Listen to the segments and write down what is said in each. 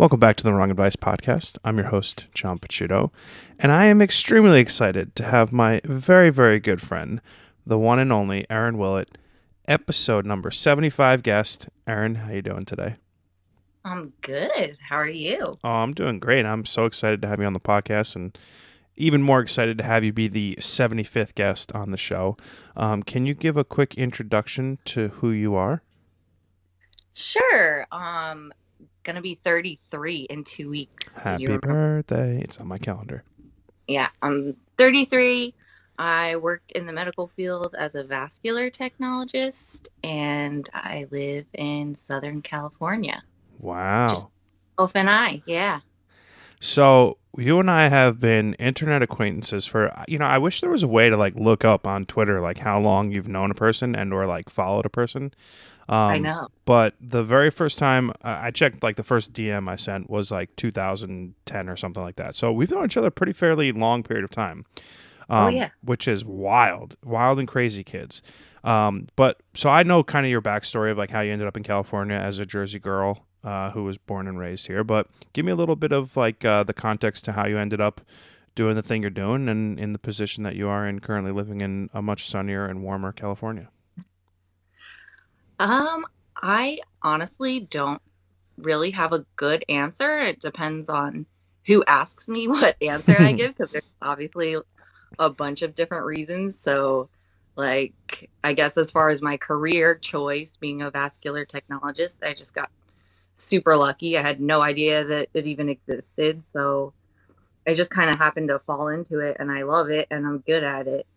Welcome back to the Wrong Advice Podcast. I'm your host, John Picciuto, and I am extremely excited to have my very, very good friend, the one and only Erin Willett, episode number 75 guest. Erin, how you doing today? I'm good. How are you? Oh, I'm doing great. I'm so excited to have you on the podcast, and even more excited to have you be the 75th guest on the show. Can you give a quick introduction to who you are? Sure. Gonna be 33 in 2 weeks. Did you Happy remember? birthday. It's on my calendar. Yeah, I'm 33. I work in the medical field as a vascular technologist, and I live in Southern California. Just Wow. Elf and I, yeah. So you and I have been internet acquaintances for, I wish there was a way to look up on Twitter, how long you've known a person and or followed a person. I know. But the very first time I checked, the first DM I sent was 2010 or something like that. So we've known each other a pretty fairly long period of time, Oh yeah. which is wild and crazy, kids. But so I know kind of your backstory of how you ended up in California as a Jersey girl who was born and raised here. But give me a little bit of the context to how you ended up doing the thing you're doing and in the position that you are in currently, living in a much sunnier and warmer California. I honestly don't really have a good answer. It depends on who asks me what answer I give, because there's obviously a bunch of different reasons. So, I guess as far as my career choice, being a vascular technologist, I just got super lucky. I had no idea that it even existed. So I just kind of happened to fall into it, and I love it and I'm good at it.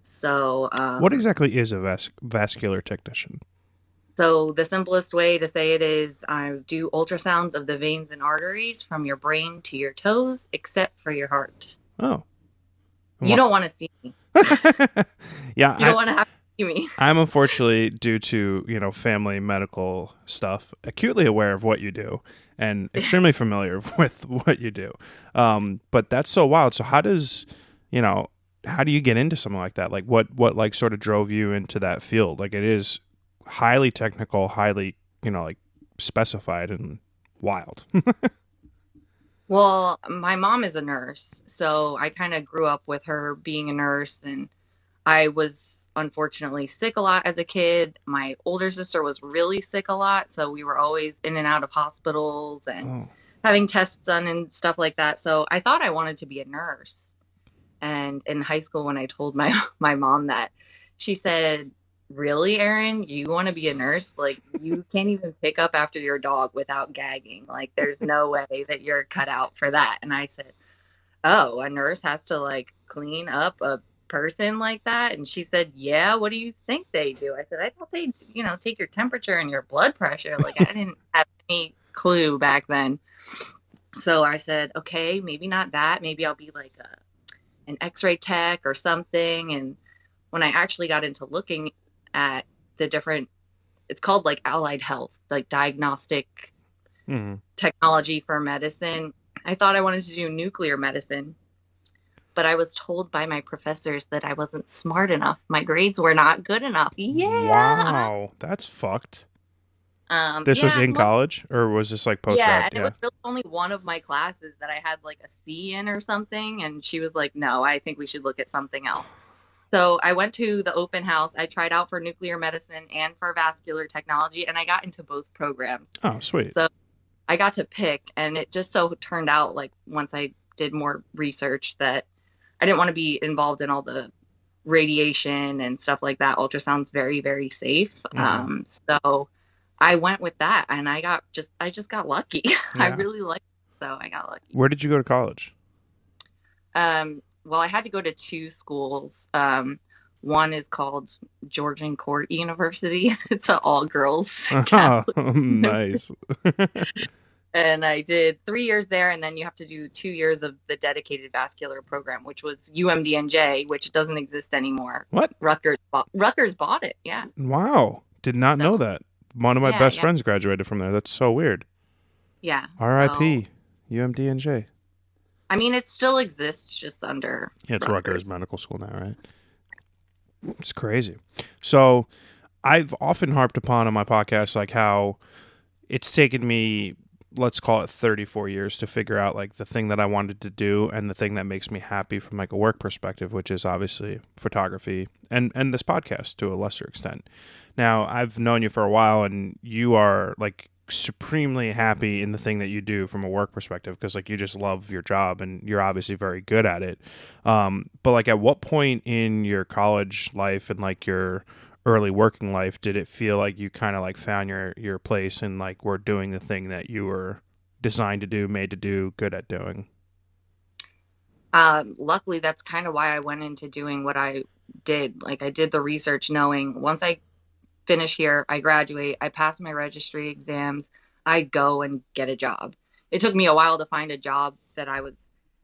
So, What exactly is a vascular technician? so the simplest way to say it is I do ultrasounds of the veins and arteries from your brain to your toes, except for your heart. Oh. You don't want to see me. Yeah, You don't want to have to see me. I'm unfortunately, due to, family medical stuff, acutely aware of what you do and extremely familiar with what you do. But that's so wild. So how do you get into something like that? What sort of drove you into that field? It is highly technical, highly, specified and wild. Well, my mom is a nurse, so I kind of grew up with her being a nurse, and I was unfortunately sick a lot as a kid. My older sister was really sick a lot, so we were always in and out of hospitals and Oh. having tests done and stuff like that. So I thought I wanted to be a nurse. And in high school, when I told my my mom that, she said, "Really, Erin? You want to be a nurse? You can't even pick up after your dog without gagging. There's no way that you're cut out for that." And I said, "Oh, a nurse has to clean up a person like that?" And she said, "Yeah, what do you think they do?" I said, "I thought they, take your temperature and your blood pressure." I didn't have any clue back then. So I said, "Okay, maybe not that. Maybe I'll be an X-ray tech or something." And when I actually got into looking at the different, it's called allied health, diagnostic Hmm. technology for medicine, I thought I wanted to do nuclear medicine. But I was told by my professors that I wasn't smart enough. My grades were not good enough. Yeah. Wow, that's fucked. This was Yeah, in college, or was this post yeah, grad? and it Yeah. was really only one of my classes that I had a C in or something, and she was like, "No, I think we should look at something else." So I went to the open house. I tried out for nuclear medicine and for vascular technology, and I got into both programs. Oh, sweet. So I got to pick, and it just so turned out once I did more research that I didn't want to be involved in all the radiation and stuff like that. Ultrasound's very, very safe. Hmm. So I went with that, and I just got lucky. I Yeah. really liked it, so I got lucky. Where did you go to college? Well, I had to go to two schools. One is called Georgian Court University. It's an all girls Oh, Catholic. nice. And I did 3 years there, and then you have to do 2 years of the dedicated vascular program, which was UMDNJ, which doesn't exist anymore. What? Rutgers bought it. Yeah. Wow. Did not know So that. One of my yeah, best yeah, friends graduated from there. That's so weird. yeah. So R.I.P. UMDNJ. I mean, it still exists, just under Yeah, it's Rutgers Rutgers. Medical School now, right? It's crazy. So I've often harped upon on my podcast how it's taken me let's call it 34 years to figure out like the thing that I wanted to do and the thing that makes me happy from like a work perspective, which is obviously photography and this podcast to a lesser extent. Now, I've known you for a while and you are like supremely happy in the thing that you do from a work perspective because like you just love your job and you're obviously very good at it. But like at what point in your college life and like your early working life did it feel like you kind of like found your place and like were doing the thing that you were designed to do, made to do, good at doing? Luckily, that's kind of why I went into doing what I did. Like I did the research knowing once I finish here, I graduate, I pass my registry exams, I go and get a job. It took me a while to find a job that I was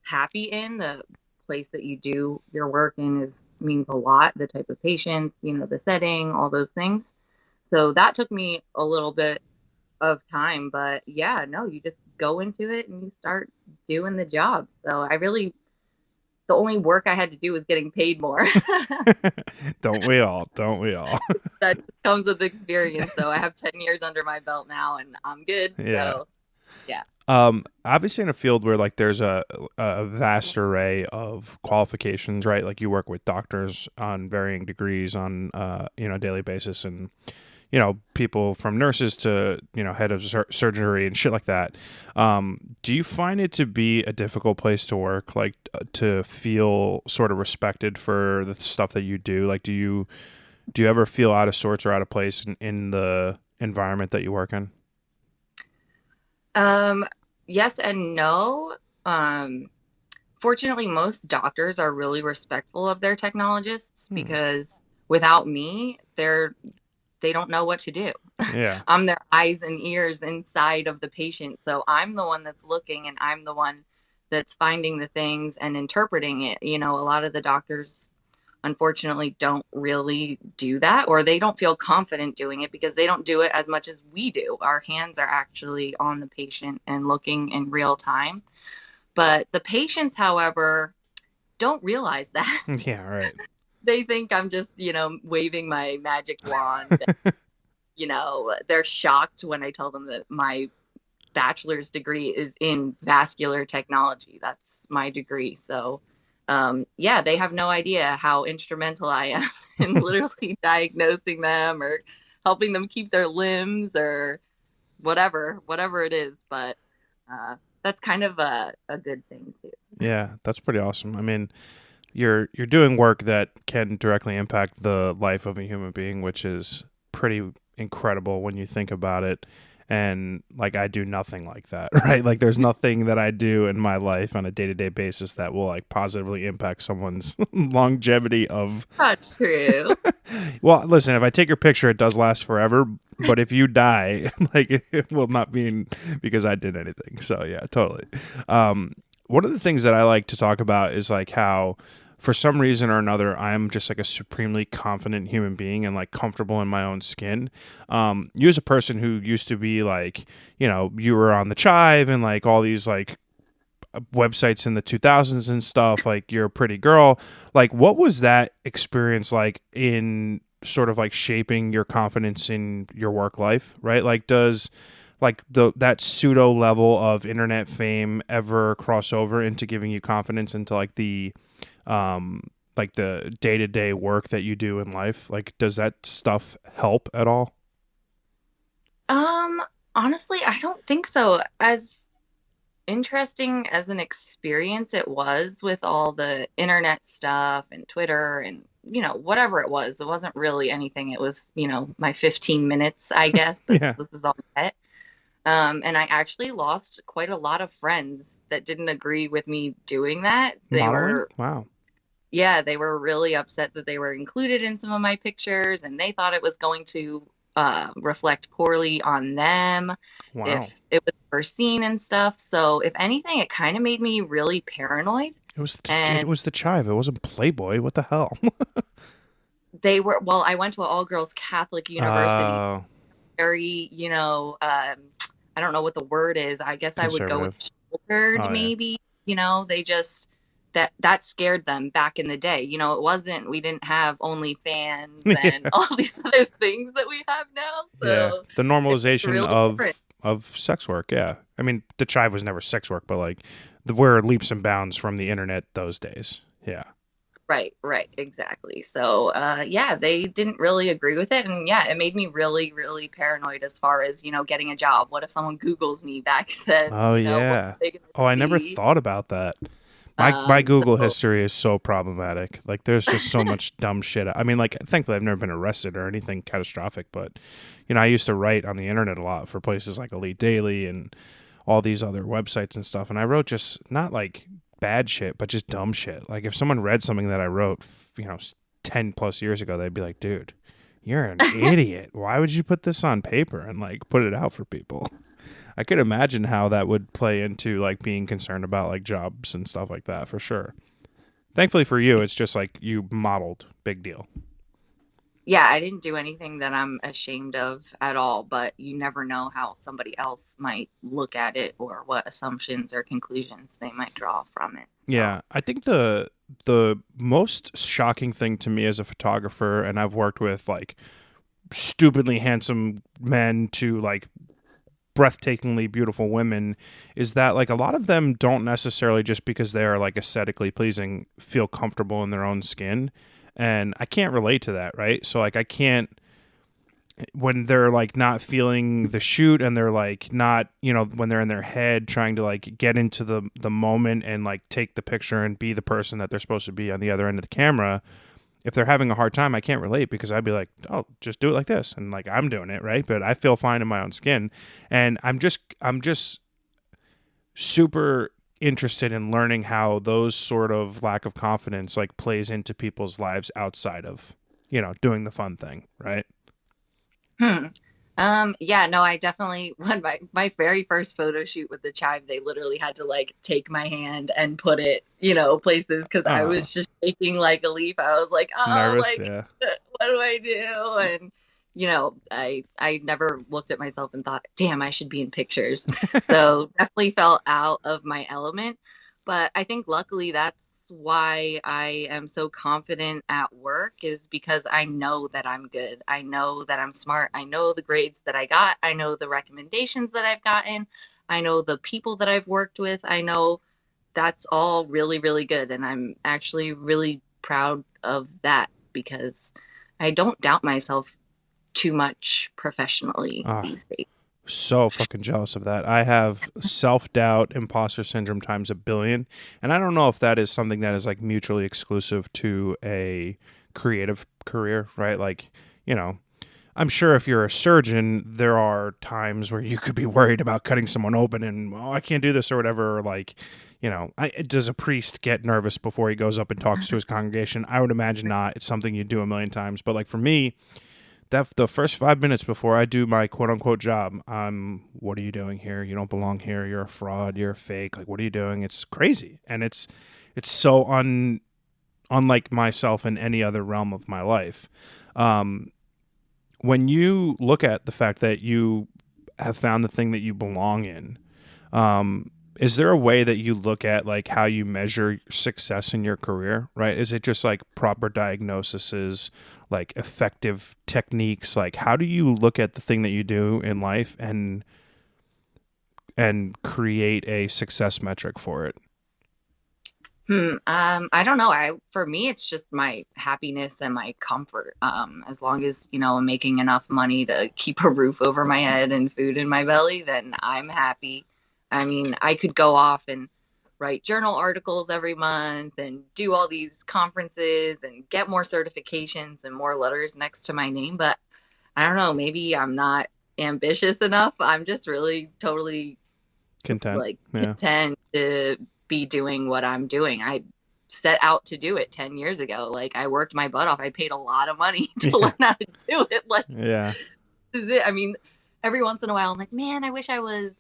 happy in. The place that you do your work in is means a lot, the type of patients, the setting, all those things. So that took me a little bit of time, but yeah, no, you just go into it and you start doing the job. So the only work I had to do was getting paid more. Don't we all? Don't we all? That comes with experience. So I have 10 years under my belt now and I'm good. Yeah. So yeah. Obviously in a field where like there's a vast array of qualifications, right? Like you work with doctors on varying degrees on a daily basis, and people from nurses to head of surgery and shit like that. Do you find it to be a difficult place to work, like to feel sort of respected for the stuff that you do? Like do you ever feel out of sorts or out of place in the environment that you work in? Yes and no. Fortunately, most doctors are really respectful of their technologists because without me, they don't know what to do. Yeah. I'm their eyes and ears inside of the patient. So I'm the one that's looking and I'm the one that's finding the things and interpreting it. A lot of the doctors unfortunately don't really do that, or they don't feel confident doing it because they don't do it as much as we do. Our hands are actually on the patient and looking in real time. But the patients, however, don't realize that. Yeah, right. They think I'm just, waving my magic wand. They're shocked when I tell them that my bachelor's degree is in vascular technology. That's my degree. So yeah, they have no idea how instrumental I am in literally diagnosing them or helping them keep their limbs or whatever it is. But that's kind of a good thing too. Yeah, that's pretty awesome. I mean, you're doing work that can directly impact the life of a human being, which is pretty incredible when you think about it. And like I do nothing like that, right? Like there's nothing that I do in my life on a day-to-day basis that will like positively impact someone's longevity of. Not true. Well, listen, if I take your picture, it does last forever. But if you die, like it will not be because I did anything. So yeah, totally. One of the things that I like to talk about is like how, for some reason or another, I'm just like a supremely confident human being and like comfortable in my own skin. You as a person who used to be like, you were on the Chive and like all these like websites in the 2000s and stuff, like you're a pretty girl. Like what was that experience like in sort of like shaping your confidence in your work life, right? Like does like that pseudo level of internet fame ever cross over into giving you confidence into like the day-to-day work that you do in life? Like does that stuff help at all? Honestly, I don't think so. As interesting as an experience it was with all the internet stuff and Twitter and whatever it wasn't really anything. It was my 15 minutes, I guess. Yeah. This is all I and I actually lost quite a lot of friends that didn't agree with me doing that. Wow. Yeah, they were really upset that they were included in some of my pictures and they thought it was going to reflect poorly on them. Wow. If it was first seen and stuff. So if anything, it kind of made me really paranoid. It was the Chive. It wasn't Playboy. What the hell? I went to an all-girls Catholic university. Very, I don't know what the word is. I guess I would go with sheltered, maybe. Yeah. They just that scared them back in the day. We didn't have OnlyFans and all these other things that we have now. So yeah. The normalization of of sex work. Yeah. I mean, the chive was never sex work, but like we're leaps and bounds from the internet those days. Yeah. Right, right, exactly. So, yeah, they didn't really agree with it. And yeah, it made me really, really paranoid as far as, getting a job. What if someone Googles me back then? Oh What are yeah. they gonna Oh, I never see? thought about that. My Google So history is so problematic. Like there's just so much dumb shit. I mean, like thankfully I've never been arrested or anything catastrophic, but I used to write on the internet a lot for places like Elite Daily and all these other websites and stuff, and I wrote just not like bad shit, but just dumb shit. Like if someone read something that I wrote, 10 plus years ago, they'd be like, "Dude, you're an idiot. Why would you put this on paper and like put it out for people?" I could imagine how that would play into like being concerned about like jobs and stuff like that for sure. Thankfully for you, it's just like you modeled. Big deal. yeah, I didn't do anything that I'm ashamed of at all, but you never know how somebody else might look at it or what assumptions or conclusions they might draw from it. So, Yeah, I think the most shocking thing to me as a photographer, and I've worked with like stupidly handsome men to like breathtakingly beautiful women, is that like a lot of them don't necessarily, just because they are like aesthetically pleasing, feel comfortable in their own skin. And I can't relate to that, right? So like I can't, when they're like not feeling the shoot and they're like not, when they're in their head trying to like get into the moment and like take the picture and be the person that they're supposed to be on the other end of the camera, if they're having a hard time, I can't relate, because I'd be like, oh, just do it like this. And like, I'm doing it, right? But I feel fine in my own skin. And I'm just super interested in learning how those sort of lack of confidence like plays into people's lives outside of, doing the fun thing, right? hmm. Yeah, no, I definitely when my very first photo shoot with the chive, they literally had to like take my hand and put it, places because I Uh, was just shaking like a leaf. I was like, oh, Nervous, like yeah. what do I do? And I never looked at myself and thought, damn, I should be in pictures. So definitely felt out of my element. But I think luckily that's why I am so confident at work is because I know that I'm good. I know that I'm smart. I know the grades that I got. I know the recommendations that I've gotten. I know the people that I've worked with. I know that's all really, really good. And I'm actually really proud of that because I don't doubt myself too much professionally Ah, these days. so fucking jealous of that. I have self-doubt, imposter syndrome times a billion, and I don't know if that is something that is like mutually exclusive to a creative career, right? Like, you know, I'm sure if you're a surgeon, there are times where you could be worried about cutting someone open and, oh, I can't do this or whatever. Or like, does a priest get nervous before he goes up and talks to his congregation? I would imagine not. It's something you do a million times. But like for me, that the first 5 minutes before I do my quote unquote job, what are you doing here? You don't belong here. You're a fraud. You're a fake. Like, what are you doing? It's crazy, and it's so unlike myself in any other realm of my life. Um, when you look at the fact that you have found the thing that you belong in, is there a way that you look at like how you measure success in your career, right? Is it just like proper diagnoses, like effective techniques? Like how do you look at the thing that you do in life and create a success metric for it? I don't know. For me, it's just my happiness and my comfort. As long as, I'm making enough money to keep a roof over my head and food in my belly, then I'm happy. I mean, I could go off and write journal articles every month and do all these conferences and get more certifications and more letters next to my name, but I don't know, maybe I'm not ambitious enough. I'm just really totally Content. like Yeah. content to be doing what I'm doing. I set out to do it 10 years ago. Like I worked my butt off. I paid a lot of money to Yeah. learn how to do it. Like Yeah. this is it. I mean, every once in a while I'm like, man, I wish I was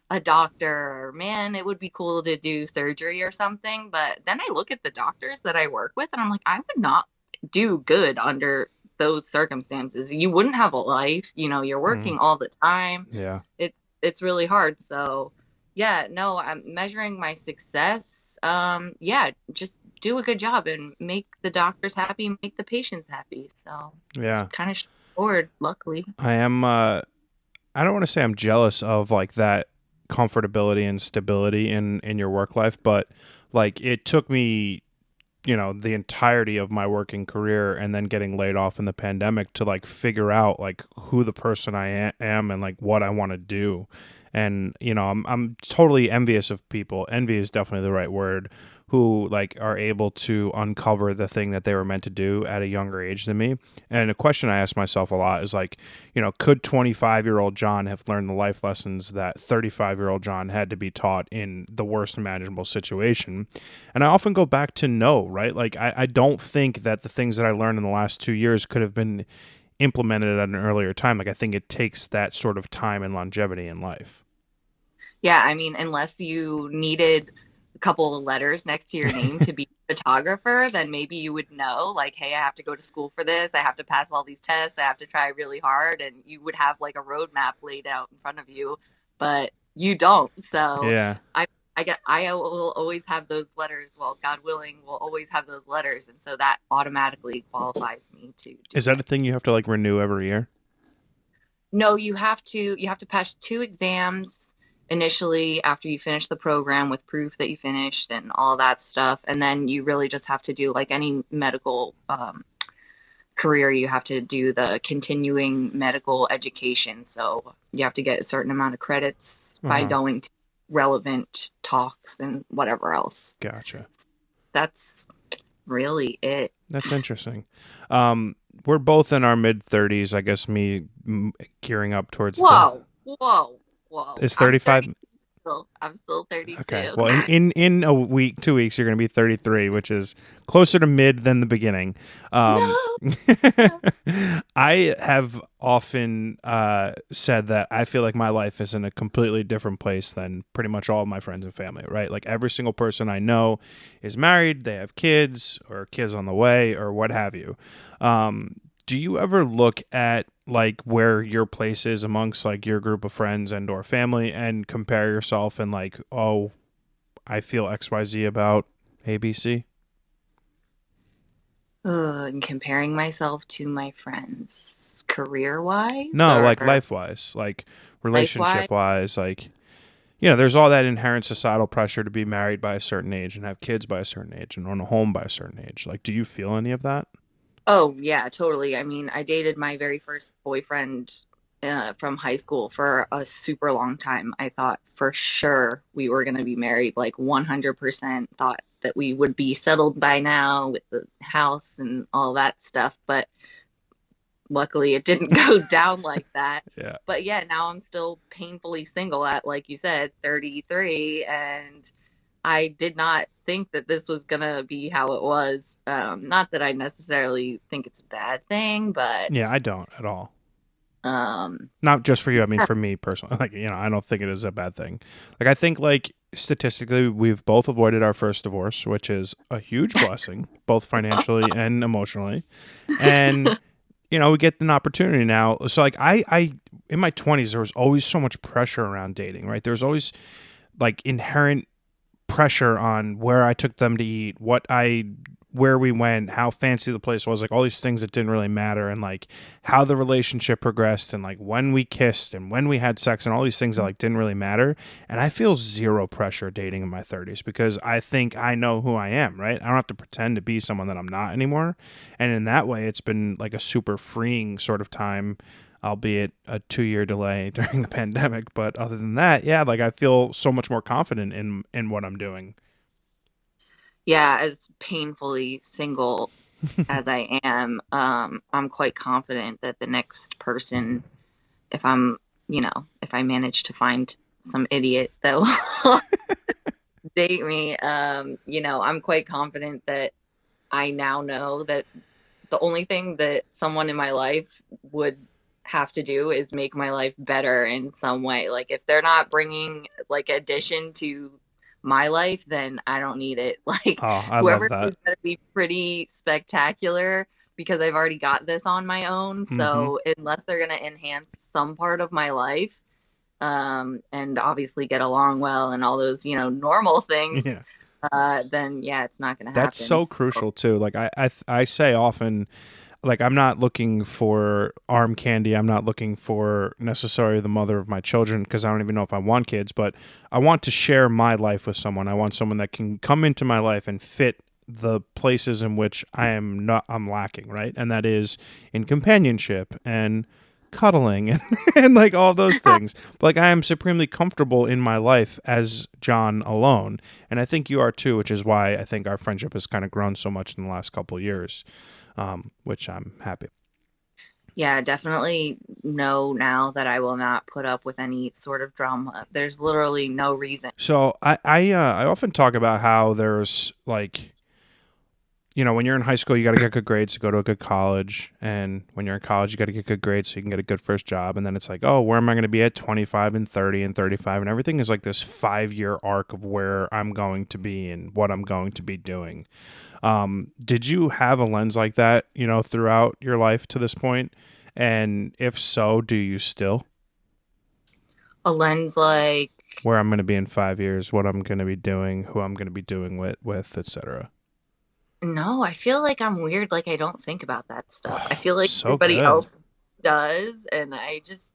a doctor or man, it would be cool to do surgery or something. But then I look at the doctors that I work with and I'm like, I would not do good under those circumstances. You wouldn't have a life, you're Mm, working all the time. yeah. It's really hard. So yeah, no, I'm measuring my success. Yeah, just do a good job and make the doctors happy, make the patients happy. So it's Yeah. kind of straightforward, luckily. I am I don't want to say I'm jealous of like that comfortability and stability in your work life, but like it took me, the entirety of my working career and then getting laid off in the pandemic to like figure out like who the person I am and like what I want to do. And I'm totally envious of people. Envy is definitely the right word. Who like are able to uncover the thing that they were meant to do at a younger age than me. And a question I ask myself a lot is like, could 25-year-old John have learned the life lessons that 35-year-old John had to be taught in the worst imaginable situation? And I often go back to no, right? Like I don't think that the things that I learned in the last 2 years could have been implemented at an earlier time. Like I think it takes that sort of time and longevity in life. Yeah, I mean, unless you needed a couple of letters next to your name to be a photographer, then maybe you would know, like, hey, I have to go to school for this. I have to pass all these tests. I have to try really hard. And you would have like a roadmap laid out in front of you, but you don't. So Yeah. I will always have those letters. Well, God willing, will always have those letters. And so that automatically qualifies me to do Is that a thing you have to like renew every year? No, you have to pass two exams initially after you finish the program with proof that you finished and all that stuff. And then you really just have to do like any medical career, you have to do the continuing medical education. So you have to get a certain amount of credits by Uh-huh. going to relevant talks and whatever else. Gotcha. That's really it. That's interesting. We're both in our mid 30s. I guess me gearing up towards Whoa, whoa, whoa. is I'm 35. 32 still. I'm still 32. Okay. Well, in a week, 2 weeks, you're going to be 33, which is closer to mid than the beginning. No. I have often said that I feel like my life is in a completely different place than pretty much all of my friends and family, right? Like every single person I know is married, they have kids or kids on the way or what have you. Do you ever look at like where your place is amongst like your group of friends and or family and compare yourself and like, oh, I feel XYZ about ABC? And comparing myself to my friends career wise No, or like life wise, like life relationship wise. wise, like there's all that inherent societal pressure to be married by a certain age and have kids by a certain age and own a home by a certain age. Like, do you feel any of that? Oh, yeah, totally. I mean, I dated my very first boyfriend from high school for a super long time. I thought for sure we were going to be married, like 100% thought that we would be settled by now with the house and all that stuff. But luckily it didn't go down like that. Yeah. But yeah, now I'm still painfully single at, like you said, 33. And I did not think that this was gonna be how it was. Not that I necessarily think it's a bad thing, but Yeah, I don't at all. um, Not just for you. I mean, for me personally, like, I don't think it is a bad thing. Like, I think like statistically, we've both avoided our first divorce, which is a huge blessing, both financially and emotionally. And, we get an opportunity now. So like I in my 20s, there was always so much pressure around dating, right? There was always like inherent pressure on where I took them to eat, where we went, how fancy the place was, like all these things that didn't really matter, and like how the relationship progressed, and like when we kissed and when we had sex, and all these things that like didn't really matter. And I feel zero pressure dating in my 30s because I think I know who I am, right? I don't have to pretend to be someone that I'm not anymore. And in that way, it's been like a super freeing sort of time, albeit a 2-year delay during the pandemic. But other than that, yeah, like I feel so much more confident in what I'm doing. yeah, as painfully single as I am, I'm quite confident that the next person, if I'm, if I manage to find some idiot that will date me, I'm quite confident that I now know that the only thing that someone in my life would have to do is make my life better in some way. Like if they're not bringing like addition to my life, then I don't need it. Like Oh, I love whoever that. is going to be pretty spectacular because I've already got this on my own. Hmm. So unless they're going to enhance some part of my life, and obviously get along well and all those, normal things, Yeah. then yeah, it's not going to That's happen. so So, crucial too. Like I say often, like I'm not looking for arm candy. I'm not looking for necessarily the mother of my children because I don't even know if I want kids, but I want to share my life with someone. I want someone that can come into my life and fit the places in which I'm lacking, right? And that is in companionship and cuddling and like all those things. But like I am supremely comfortable in my life as John alone. And I think you are too, which is why I think our friendship has kind of grown so much in the last couple of years, which I'm happy. Yeah, definitely know now that I will not put up with any sort of drama. There's literally no reason. So I often talk about how there's like, you know, when you're in high school, you got to get good grades to go to a good college. And when you're in college, you got to get good grades so you can get a good first job. And then it's like, oh, where am I going to be at 25 and 30 and 35? And everything is like this 5 year arc of where I'm going to be and what I'm going to be doing. Did you have a lens like that, you know, throughout your life to this point? And if so, do you still? A lens like, Where I'm going to be in 5 years, what I'm going to be doing, who I'm going to be doing with, etc. no, I feel like I'm weird. Like I don't think about that stuff. I Oh, feel like so everybody good. else does, and I just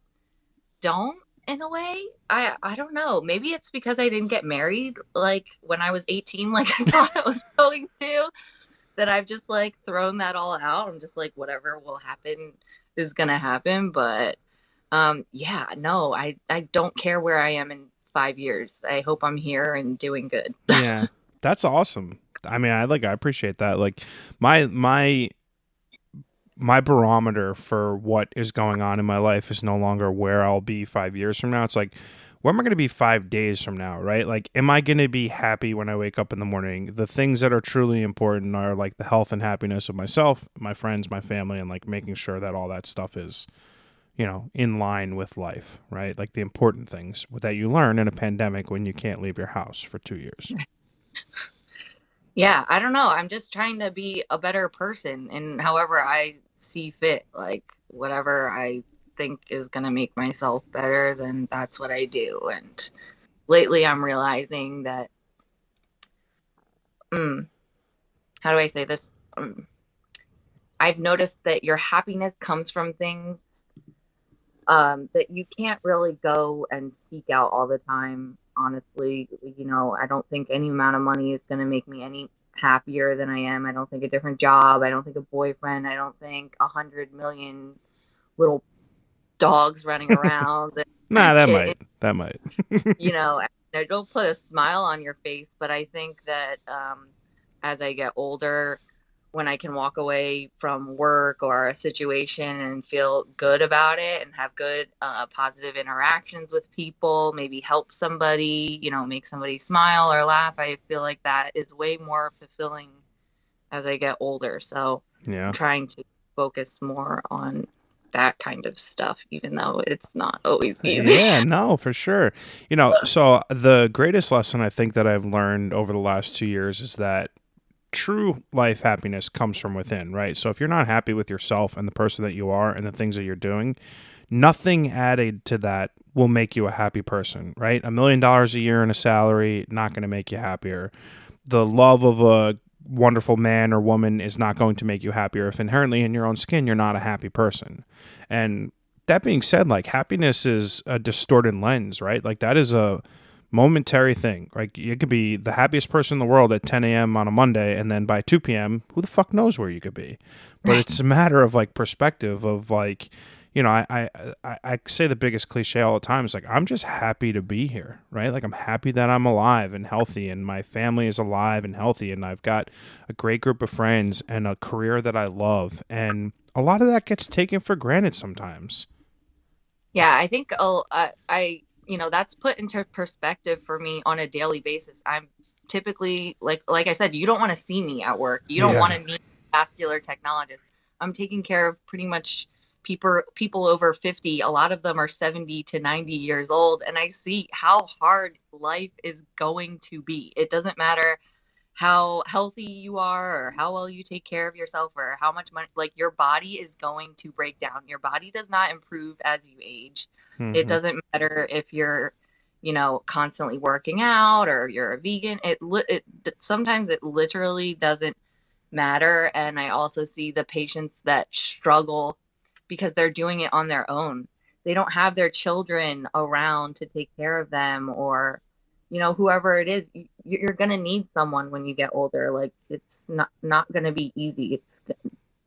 don't in a way. I don't know. Maybe it's because I didn't get married like when I was 18, like I thought I was going to, that I've just like thrown that all out. I'm just like whatever will happen is gonna happen. But yeah, no, I don't care where I am in 5 years. I hope I'm here and doing good. Yeah, that's awesome. I mean, I appreciate that. Like my my my barometer for what is going on in my life is no longer where I'll be 5 years from now. It's like, where am I going to be 5 days from now, right? Like, am I going to be happy when I wake up in the morning? The things that are truly important are like the health and happiness of myself, my friends, my family, and like making sure that all that stuff is, you know, in line with life, right? Like the important things that you learn in a pandemic when you can't leave your house for 2 years. Yeah, I don't know. I'm just trying to be a better person and however I see fit, like whatever I think is going to make myself better, then that's what I do. And lately I'm realizing that, mm, how do I say this? Mm, I've noticed that your happiness comes from things that you can't really go and seek out all the time. Honestly, I don't think any amount of money is going to make me any happier than I am. I don't think a different job. I don't think a boyfriend. I don't think 100 million little dogs running around Nah, and that kittens. might. That might. It'll put a smile on your face. But I think that as I get older, when I can walk away from work or a situation and feel good about it and have good, positive interactions with people, maybe help somebody, make somebody smile or laugh, I feel like that is way more fulfilling as I get older. So I'm Yeah. trying to focus more on that kind of stuff, even though it's not always easy. Yeah, no, for sure. You know, so the greatest lesson I think that I've learned over the last 2 years is that true life happiness comes from within, right? So if you're not happy with yourself and the person that you are and the things that you're doing, nothing added to that will make you a happy person, right? $1 million a year in a salary, not going to make you happier. The love of a wonderful man or woman is not going to make you happier if inherently in your own skin you're not a happy person. And that being said, like happiness is a distorted lens, right? Like that is a momentary thing. Like you could be the happiest person in the world at 10 a.m. on a Monday, and then by 2 p.m., who the fuck knows where you could be? But it's a matter of like perspective of like, you know, I say the biggest cliche all the time is like I'm just happy to be here, right? Like I'm happy that I'm alive and healthy, and my family is alive and healthy, and I've got a great group of friends and a career that I love, and a lot of that gets taken for granted sometimes. Yeah, I think that's put into perspective for me on a daily basis. I'm typically like I said, you don't want to see me at work. You don't want Yeah. to meet a vascular technologist. I'm taking care of pretty much people over 50. A lot of them are 70 to 90 years old, and I see how hard life is going to be. It doesn't matter how healthy you are or how well you take care of yourself or how much money, like your body is going to break down. Your body does not improve as you age. It Hmm. doesn't matter if you're, constantly working out or you're a vegan. Sometimes it literally doesn't matter. And I also see the patients that struggle because they're doing it on their own. They don't have their children around to take care of them, or, whoever it is. You're going to need someone when you get older. Like, it's not going to be easy. It's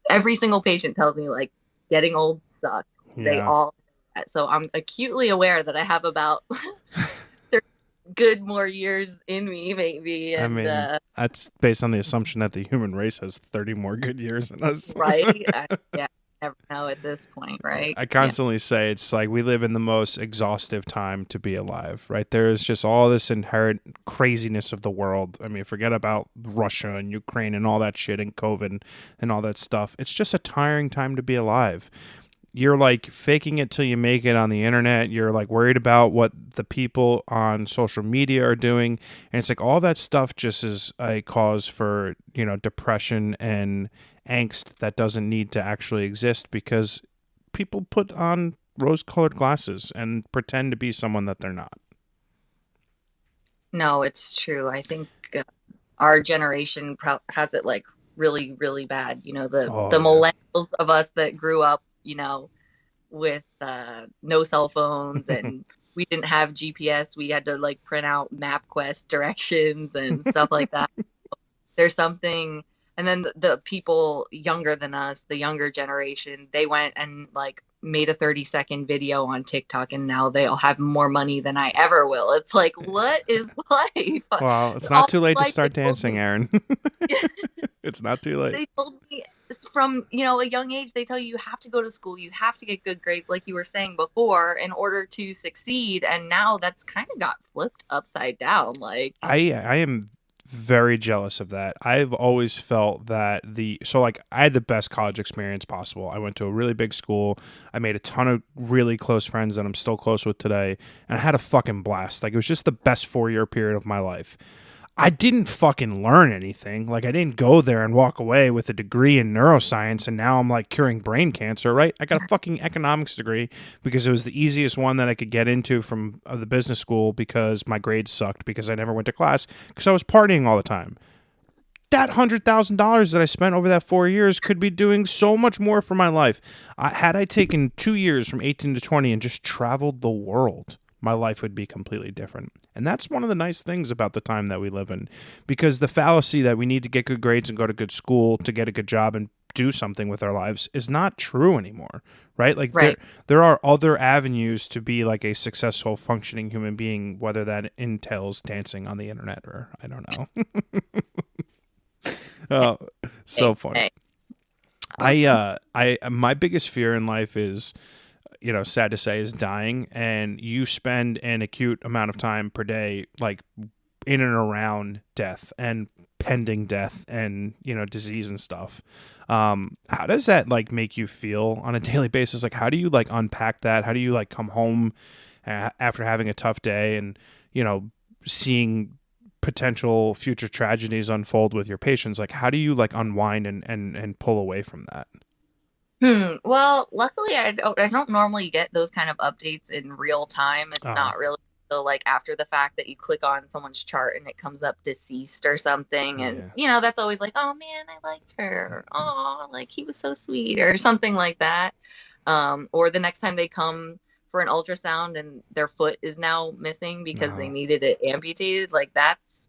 every single patient tells me, like, getting old sucks. They Yeah. all say that. So I'm acutely aware that I have about 30 good more years in me, maybe. I And mean, that's based on the assumption that the human race has 30 more good years in us. right. Yeah, never know at this point, right? I Yeah. constantly say it's like we live in the most exhaustive time to be alive, right? There's just all this inherent craziness of the world. I mean, forget about Russia and Ukraine and all that shit and COVID and all that stuff. It's just a tiring time to be alive. You're like faking it till you make it on the internet. You're like worried about what the people on social media are doing. And it's like all that stuff just is a cause for, depression and angst that doesn't need to actually exist because people put on rose-colored glasses and pretend to be someone that they're not. No, it's true. I think our generation has it like really, really bad. The Oh yeah. millennials of us that grew up, with no cell phones, and we didn't have GPS. We had to like print out MapQuest directions and stuff like that. There's something, and then the people younger than us, the younger generation, they went and like made a 30-second video on TikTok, and now they all have more money than I ever will. It's like, what is life? Well, it's not All too late to life they start told dancing, me, Erin. It's not too late. they told me from, a young age, they tell you have to go to school, you have to get good grades, like you were saying before, in order to succeed. And now that's kind of got flipped upside down. Like, I am very jealous of that. I've always felt that I had the best college experience possible. I went to a really big school. I made a ton of really close friends that I'm still close with today, and I had a fucking blast. Like it was just the best 4-year period of my life. I didn't fucking learn anything. Like I didn't go there and walk away with a degree in neuroscience and now I'm like curing brain cancer, right? I got a fucking economics degree because it was the easiest one that I could get into from the business school because my grades sucked because I never went to class because I was partying all the time. That $100,000 that I spent over that 4 years could be doing so much more for my life. Had I taken 2 years from 18 to 20 and just traveled the world, my life would be completely different. And that's one of the nice things about the time that we live in, because the fallacy that we need to get good grades and go to good school to get a good job and do something with our lives is not true anymore, right? Like right. there are other avenues to be like a successful functioning human being, whether that entails dancing on the internet or I don't know. Oh, so funny. My biggest fear in life is, sad to say, is dying. And you spend an acute amount of time per day, like in and around death and pending death and, disease and stuff. How does that like make you feel on a daily basis? Like, how do you like unpack that? How do you like come home after having a tough day and, seeing potential future tragedies unfold with your patients? Like, how do you like unwind and pull away from that? Well, luckily I don't normally get those kind of updates in real time. It's Oh, not really till like after the fact that you click on someone's chart and it comes up deceased or something. And yeah. that's always like, oh man, I liked her. Oh, like he was so sweet or something like that. Or the next time they come for an ultrasound and their foot is now missing because they No. needed it amputated, like that's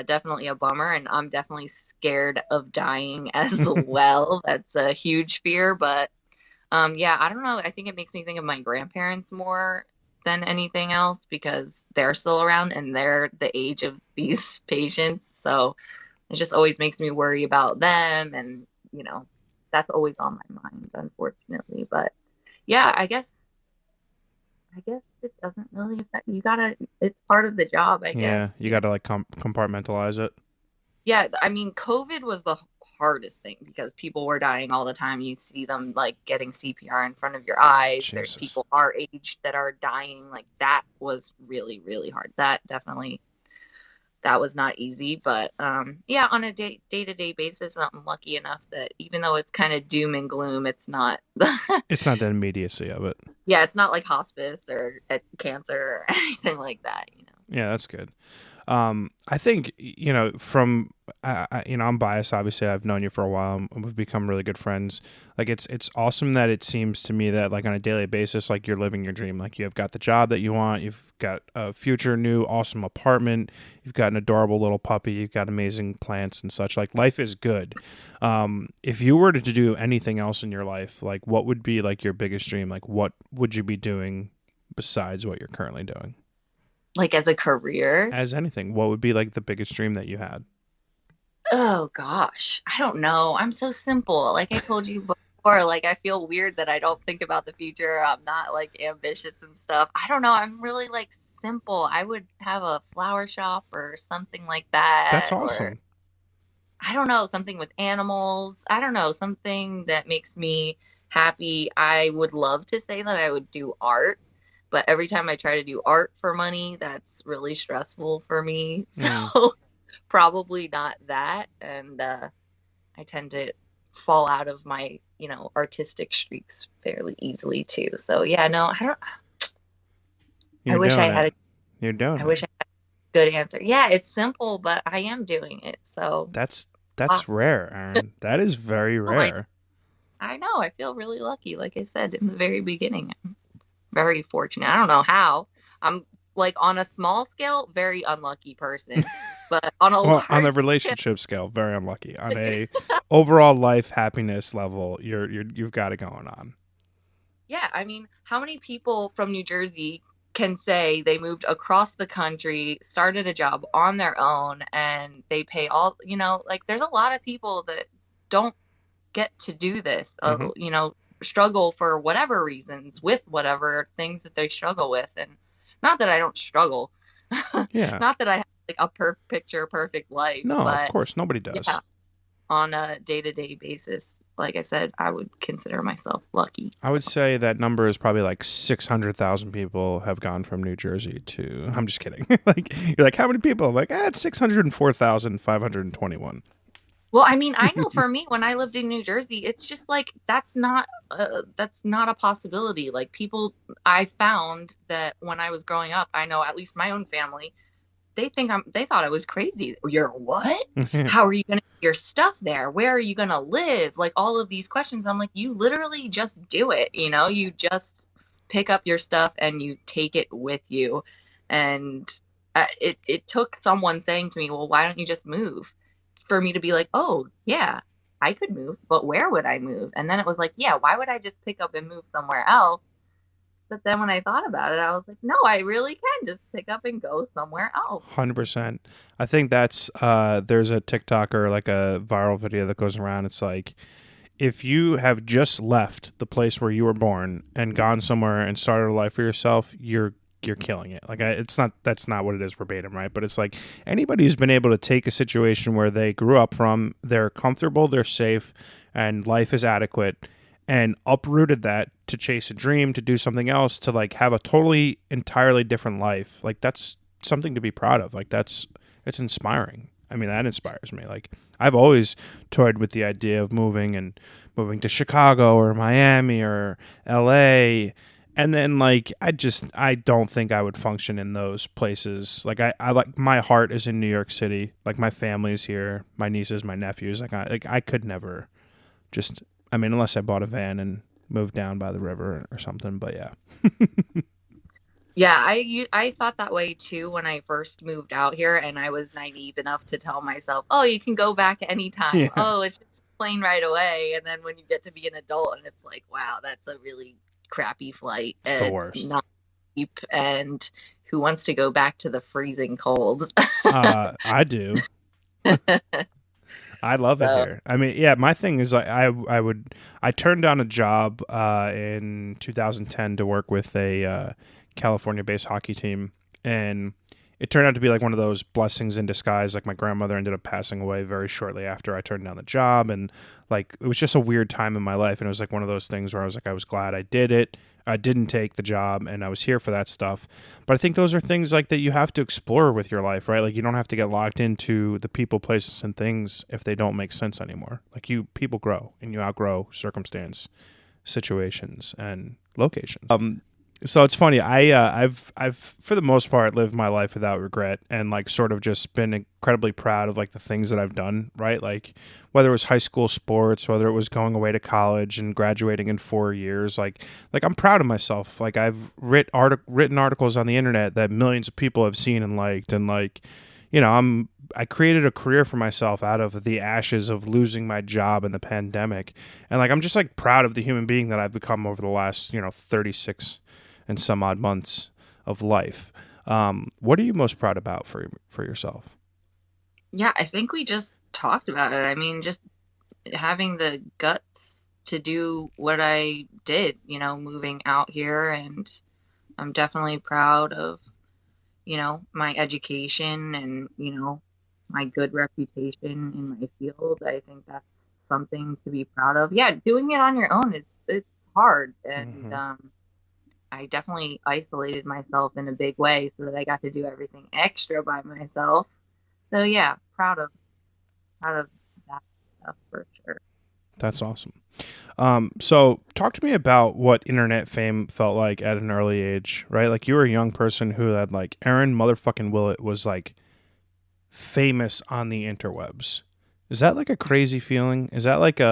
definitely a bummer, and I'm definitely scared of dying as well. That's a huge fear, but yeah, I don't know. I think it makes me think of my grandparents more than anything else because they're still around and they're the age of these patients. So it just always makes me worry about them, and that's always on my mind, unfortunately. But yeah, I guess it doesn't really affect you. It's part of the job, I Yeah, guess. you got to like compartmentalize it. Yeah, I mean, COVID was the hardest thing because people were dying all the time. You see them like getting CPR in front of your eyes. There's Jesus. people our age that are dying. Like that was really, really hard. That was not easy. But yeah, on a day-to-day basis, I'm lucky enough that even though it's kind of doom and gloom, it's not. It's not the immediacy of it. Yeah, it's not like hospice or cancer or anything like that. Yeah, that's good. I think, from I'm biased. Obviously, I've known you for a while, and we've become really good friends. Like, it's awesome that it seems to me that, like, on a daily basis, like, you're living your dream. Like, you've got the job that you want, you've got a future new awesome apartment, you've got an adorable little puppy, you've got amazing plants and such. Like, life is good. If you were to do anything else in your life, like, what would be like your biggest dream? Like, what would you be doing besides what you're currently doing? Like as a career? As anything, what would be like the biggest dream that you had? Oh gosh, I don't know. I'm so simple. Like I told you before, like I feel weird that I don't think about the future. I'm not like ambitious and stuff. I don't know. I'm really like simple. I would have a flower shop or something like That's that, or awesome. I don't know, something with animals. I don't know, something that makes me happy. I would love to say that I would do art, but every time I try to do art for money, that's really stressful for me. Mm. So probably not that. And I tend to fall out of my, artistic streaks fairly easily too. So yeah, no, I don't, I You're wish I doing had it. a, You're doing I it. wish I had a good answer. Yeah, it's simple, but I am doing it. So, That's uh, that's rare, Aaron. That is very oh, I, rare. I know, I feel really lucky. Like I said in the very beginning, I'm very fortunate. I don't know how. I'm like on a small scale, very unlucky person, but on a Well, on the large scale, relationship scale, very unlucky. On a overall life happiness level, you've got it going on. yeah, I mean, how many people from New Jersey can say they moved across the country, started a job on their own, and they pay all, like there's a lot of people that don't get to do this, Hmm. struggle for whatever reasons with whatever things that they struggle with. And not that I don't struggle, Yeah. not that I have like a picture perfect life, No, of but course, nobody yeah, does. on a day-to-day basis, like I said, I would consider myself lucky. I would say that number is probably like 600,000 people have gone from New Jersey to. I'm just kidding. Like, you're like, how many people? I'm like, it's 604,521. Well, I mean, I know for me, when I lived in New Jersey, it's just like that's not a possibility. Like people, I found that when I was growing up, I know at least my own family, they thought I was crazy. You're what? How are you gonna get your stuff there? Where are you gonna live? Like all of these questions. I'm like, you literally just do it, you just pick up your stuff and you take it with you. And it took someone saying to me, well, why don't you just move? For me to be like, oh, yeah, I could move, but where would I move? And then it was like, yeah, why would I just pick up and move somewhere else? But then when I thought about it, I was like, no, I really can just pick up and go somewhere else. 100%. I think that's there's a TikTok or like a viral video that goes around. It's like, if you have just left the place where you were born and gone somewhere and started a life for yourself, you're killing it. Like, it's not, that's not what it is verbatim, right? But it's like anybody who's been able to take a situation where they grew up from, they're comfortable, they're safe, and life is adequate, and uprooted that to chase a dream, to do something else, to like have a totally entirely different life. Like, that's something to be proud of. Like, it's inspiring. I mean, that inspires me. Like, I've always toyed with the idea of moving to Chicago or Miami or LA. And then, like, I don't think I would function in those places. Like, I like, my heart is in New York City. Like, my family's here, my nieces, my nephews. I could never just, I mean, unless I bought a van and moved down by the river or something. But yeah. Yeah, I thought that way too when I first moved out here, and I was naive enough to tell myself, "Oh, you can go back anytime. Yeah. Oh, it's just a plane right away." And then when you get to be an adult, and it's like, "Wow, that's a really crappy flight. It's the It's worst. not cheap, and who wants to go back to the freezing cold?" I do. I love it So, here. I mean, yeah, my thing is, like, I turned down a job in 2010 to work with a California-based hockey team, and it turned out to be like one of those blessings in disguise. Like, my grandmother ended up passing away very shortly after I turned down the job, and like, it was just a weird time in my life, and it was like one of those things where I was like, I was glad I did it. I didn't take the job, and I was here for that stuff. But I think those are things like that you have to explore with your life, right? Like, you don't have to get locked into the people, places, and things if they don't make sense anymore. Like, people grow and you outgrow circumstance, situations, and locations. So it's funny. I've for the most part lived my life without regret, and like sort of just been incredibly proud of like the things that I've done. Right, like whether it was high school sports, whether it was going away to college and graduating in 4 years. Like I'm proud of myself. Like I've written articles on the internet that millions of people have seen and liked, and like I created a career for myself out of the ashes of losing my job in the pandemic, and like I'm just like proud of the human being that I've become over the last 36 and some odd months of life. What are you most proud about for yourself? Yeah, I think we just talked about it. I mean, just having the guts to do what I did, moving out here, and I'm definitely proud of, my education and, my good reputation in my field. I think that's something to be proud of. Yeah, doing it on your own is it's hard, and Mm-hmm. I definitely isolated myself in a big way so that I got to do everything extra by myself. So yeah, proud of that stuff for sure. That's awesome. So talk to me about what internet fame felt like at an early age, right? Like you were a young person who had like Erin motherfucking Willett was like famous on the interwebs. Is that like a crazy feeling? Is that like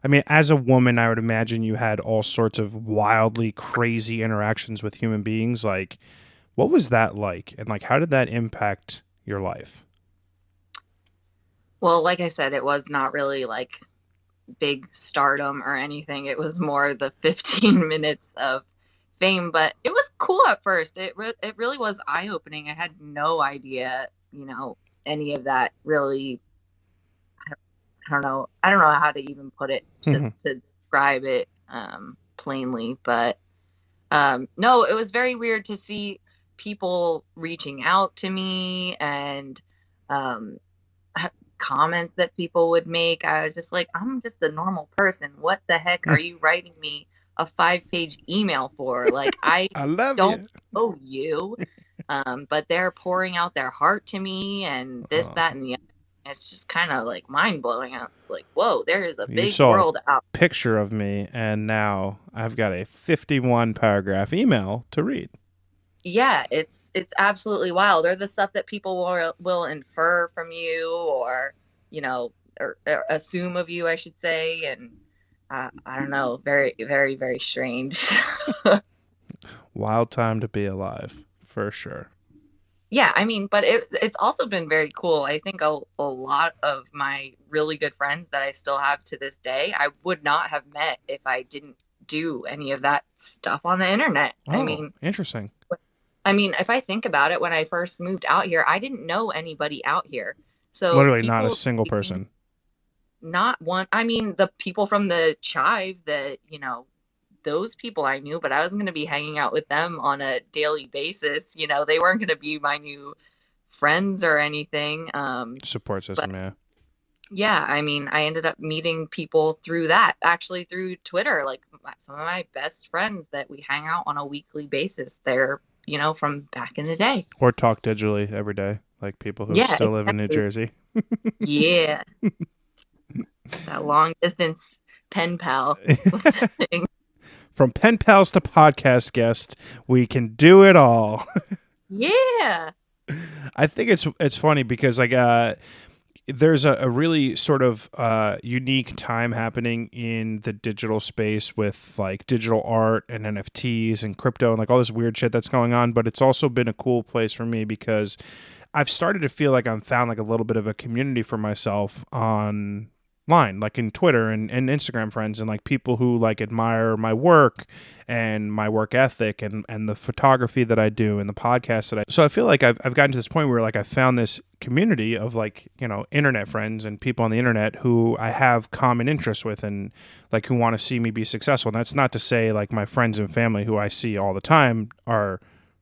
I mean, as a woman, I would imagine you had all sorts of wildly crazy interactions with human beings. Like, what was that like? And like, how did that impact your life? Well, like I said, it was not really like big stardom or anything. It was more the 15 minutes of fame, but it was cool at first. It really was eye-opening. I had no idea, any of that really. I don't know. I don't know how to even put it just to describe it plainly, but no, it was very weird to see people reaching out to me and um, comments that people would make. I was just like, I'm just a normal person. What the heck are you writing me a 5-page email for? Like, I I love don't you. know you. But they're pouring out their heart to me and this, Oh, that, and the other. It's just kind of like mind blowing. I'm like, whoa, there is a you big saw a world out. picture of me, and now I've got a 51 paragraph email to read. Yeah, it's absolutely wild. Or the stuff that people will infer from you, or or assume of you, I should say. And I don't know, very, very, very strange. Wild time to be alive, for sure. Yeah, I mean, but it's also been very cool. I think a lot of my really good friends that I still have to this day, I would not have met if I didn't do any of that stuff on the internet. Oh, interesting. I mean, if I think about it, when I first moved out here, I didn't know anybody out here. So Literally not a people, single person. not one, I mean, the people from the Chive that, those people I knew, but I wasn't going to be hanging out with them on a daily basis. They weren't going to be my new friends or anything. Support But system, yeah. yeah, I mean, I ended up meeting people through that, actually through Twitter, like some of my best friends that we hang out on a weekly basis. They're, from back in the day. Or talk digitally every day, like people who Yeah, still live in New exactly. Jersey. Yeah, that long distance pen pal thing. From pen pals to podcast guest, we can do it all. Yeah. I think it's funny because like there's a really sort of unique time happening in the digital space with like digital art and NFTs and crypto and like all this weird shit that's going on. But it's also been a cool place for me because I've started to feel like I've found like a little bit of a community for myself online, like in Twitter and Instagram friends and like people who like admire my work and my work ethic and the photography that I do and the podcast that I so I feel like I've gotten to this point where like I found this community of like internet friends and people on the internet who I have common interests with and like who want to see me be successful. And that's not to say like my friends and family who I see all the time are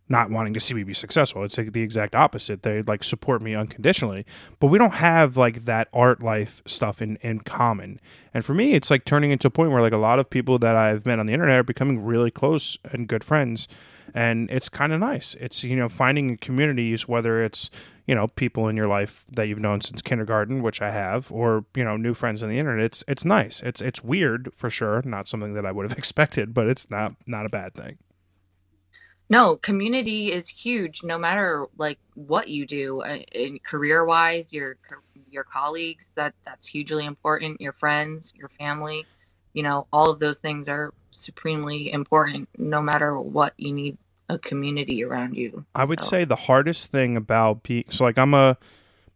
not wanting to see me be successful. It's like the exact opposite. They like support me unconditionally, but we don't have like that art life stuff in common. And for me, it's like turning into a point where like a lot of people that I've met on the internet are becoming really close and good friends. And it's kind of nice. It's, finding communities, whether it's, people in your life that you've known since kindergarten, which I have, or, new friends on the internet. It's nice. It's weird for sure. Not something that I would have expected, but it's not a bad thing. No, community is huge no matter like what you do in career wise, your colleagues, that's hugely important, your friends, your family, all of those things are supremely important no matter what you need a community around you. I would So, say the hardest thing about being so like I'm a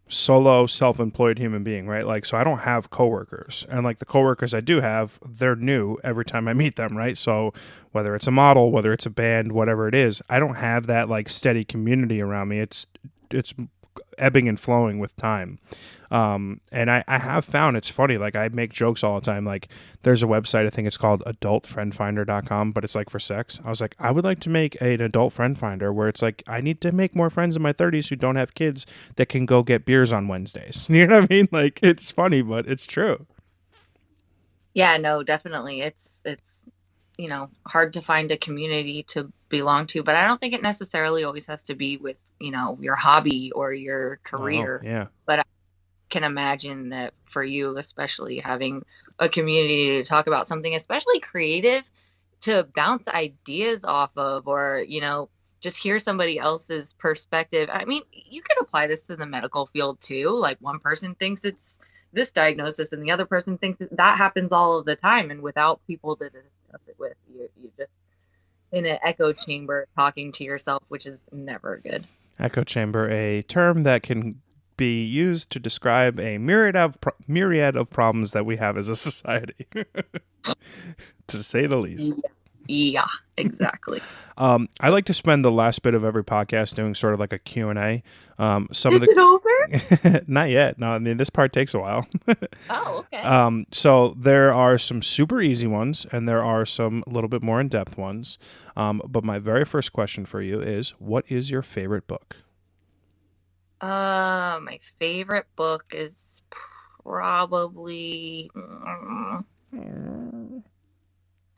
solo self-employed human being, right? Like so I don't have coworkers. And like the coworkers I do have, they're new every time I meet them, right? So whether it's a model, whether it's a band, whatever it is, I don't have that like steady community around me. It's ebbing and flowing with time. And I have found it's funny. Like I make jokes all the time. Like there's a website, I think it's called adultfriendfinder.com, but it's like for sex. I was like, I would like to make an adult friend finder where it's like, I need to make more friends in my 30s who don't have kids that can go get beers on Wednesdays. You know what I mean? Like it's funny, but it's true. yeah, no, definitely. It's hard to find a community to belong to, but I don't think it necessarily always has to be with, your hobby or your Oh, career. yeah. But can imagine that for you, especially having a community to talk about something, especially creative, to bounce ideas off of, or, just hear somebody else's perspective. I mean, you could apply this to the medical field too. Like one person thinks it's this diagnosis and the other person thinks that happens all of the time. And without people to discuss it with, you just in an echo chamber talking to yourself, which is never good. Echo chamber, a term that can be used to describe a myriad of problems that we have as a society, to say the least. Yeah, exactly. I like to spend the last bit of every podcast doing sort of like a Q&A. Some Is of it over? the not yet. No, I mean this part takes a while. Oh, okay. So there are some super easy ones, and there are some a little bit more in depth ones. But my very first question for you is, what is your favorite book? My favorite book is probably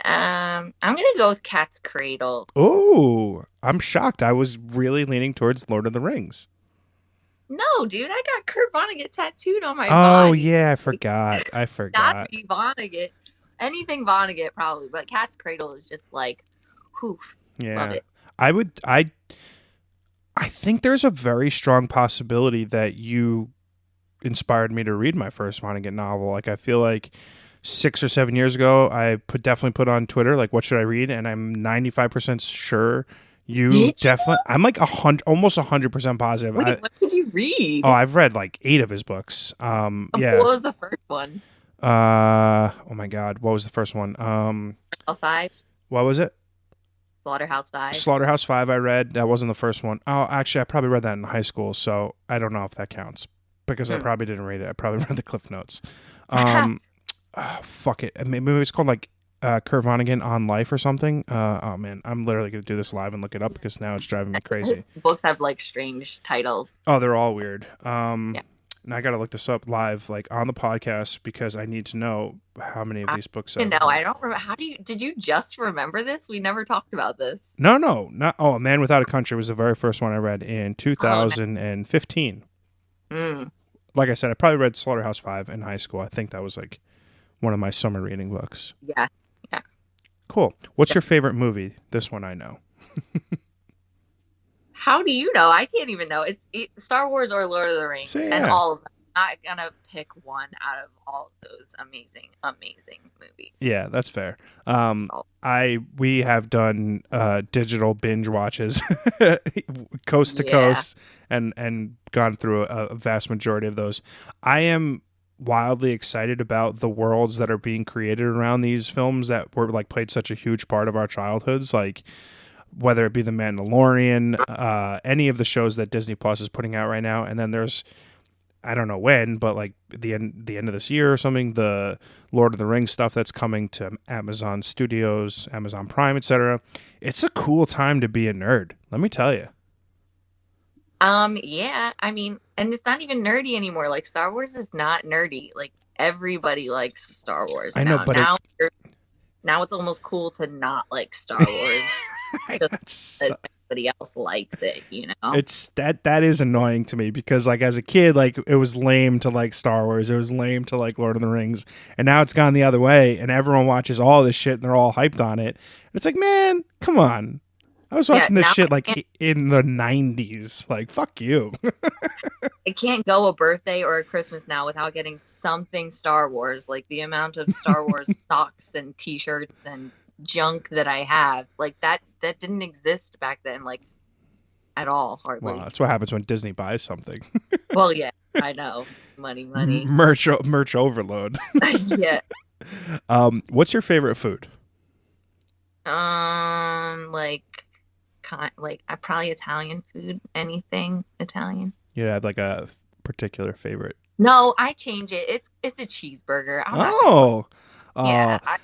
I'm gonna go with Cat's Cradle. Oh, I'm shocked. I was really leaning towards Lord of the Rings. No, dude, I got Kurt Vonnegut tattooed on my Oh body. yeah, I forgot. I Not forgot. be Vonnegut. Anything Vonnegut probably, but Cat's Cradle is just like, whew, love Yeah. it. I would I think there's a very strong possibility that you inspired me to read my first Vonnegut novel. Like I feel like 6 or 7 years ago, I definitely put on Twitter like, "What should I read?" And I'm 95% sure you Did you? definitely. I'm like almost 100% positive. Wait, what did you read? I've read like 8 of his books. What Yeah. was the first one? Oh my God, what was the first one? House Five? What was it? Slaughterhouse Five? Slaughterhouse Five. I read. That wasn't the first one. Oh, actually, I probably read that in high school, so I don't know if that counts because I Hmm. probably didn't read it. I probably read the Cliff Notes. Um, fuck it. Maybe it's called like Kurt Vonnegut on Life or something. Oh man, I'm literally gonna do this live and look it up because now it's driving me crazy. His books have like strange titles. Oh, they're all weird. Yeah. And I gotta look this up live, like on the podcast, because I need to know how many of these books. No, I don't remember. Did you just remember this? We never talked about this. No, not. Oh, A Man Without a Country was the very first one I read in Oh, 2015. mm. Like I said, I probably read Slaughterhouse Five in high school. I think that was like one of my summer reading books. Yeah. Yeah. Cool. What's your favorite movie? This one I know. How do you know? I can't even know. It's Star Wars or Lord of the Rings, So, and yeah. all of them. I'm not gonna pick one out of all of those amazing, amazing movies. Yeah, that's fair. Oh. We have done digital binge watches coast to Yeah. coast and gone through a vast majority of those. I am wildly excited about the worlds that are being created around these films that were like played such a huge part of our childhoods, like whether it be The Mandalorian, any of the shows that Disney Plus is putting out right now. And then there's, I don't know when, but like the end of this year or something, the Lord of the Rings stuff that's coming to Amazon Studios, Amazon Prime, etc. It's a cool time to be a nerd, let me tell you. Yeah, I mean, and it's not even nerdy anymore. Like Star Wars is not nerdy. Like everybody likes Star Wars I know, now. but Now it's almost cool to not like Star Wars It's because everybody else likes it, it's that is annoying to me because like as a kid, like it was lame to like Star Wars, it was lame to like Lord of the Rings, and now it's gone the other way and everyone watches all this shit and they're all hyped on it. It's like, man, come on. I was Yeah, watching this now shit like in the 90s. Like, fuck you. I can't go a birthday or a Christmas now without getting something Star Wars. Like the amount of Star Wars socks and t-shirts and junk that I have, like that didn't exist back then, like at all, Well, hardly. that's what happens when Disney buys something. Well, yeah, I know. Money, money. Merch overload. Yeah. What's your favorite food? Like probably Italian food, anything Italian. You have like a particular favorite? No, I change it. It's a cheeseburger. I'm not gonna lie. Oh, Yeah, uh,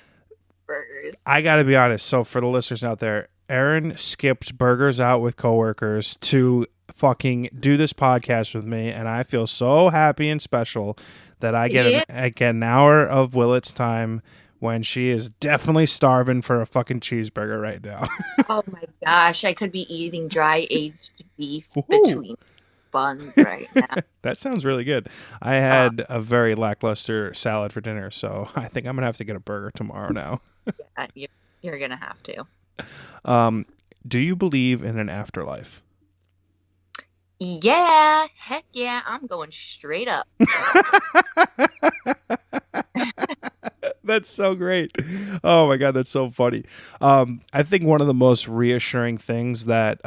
burgers. I gotta be honest. So for the listeners out there, Erin skipped burgers out with coworkers to fucking do this podcast with me, and I feel so happy and special that Yeah. I get an hour of Willett's time when she is definitely starving for a fucking cheeseburger right now. Oh my gosh, I could be eating dry aged beef Woohoo. between buns right now. That sounds really good. I had a very lackluster salad for dinner, so I think I'm gonna have to get a burger tomorrow now. You're gonna have to. Do you believe in an afterlife? Yeah, heck yeah, I'm going straight up. That's so great. Oh my God, that's so funny. I think one of the most reassuring things that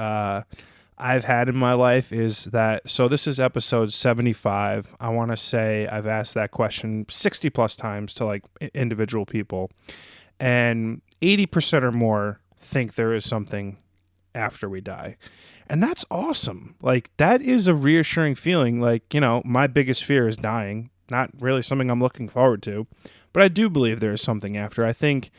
I've had in my life is that, so this is episode 75. I want to say I've asked that question 60 plus times to like individual people, and 80% or more think there is something after we die. And that's awesome. Like, that is a reassuring feeling. Like, my biggest fear is dying. Not really something I'm looking forward to, but I do believe there is something after. I think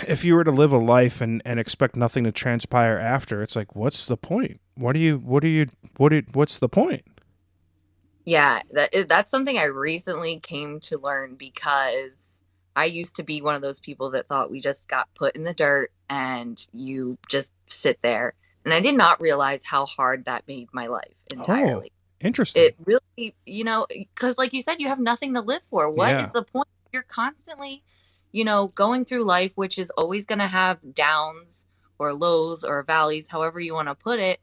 if you were to live a life and expect nothing to transpire after, it's like, what's the point? What's the point? Yeah, that's something I recently came to learn because I used to be one of those people that thought we just got put in the dirt and you just sit there. And I did not realize how hard that made my life Oh, entirely. interesting. It really, because like you said, you have nothing to live for. What is Yeah, the point? You're constantly, going through life, which is always going to have downs or lows or valleys, however you want to put it.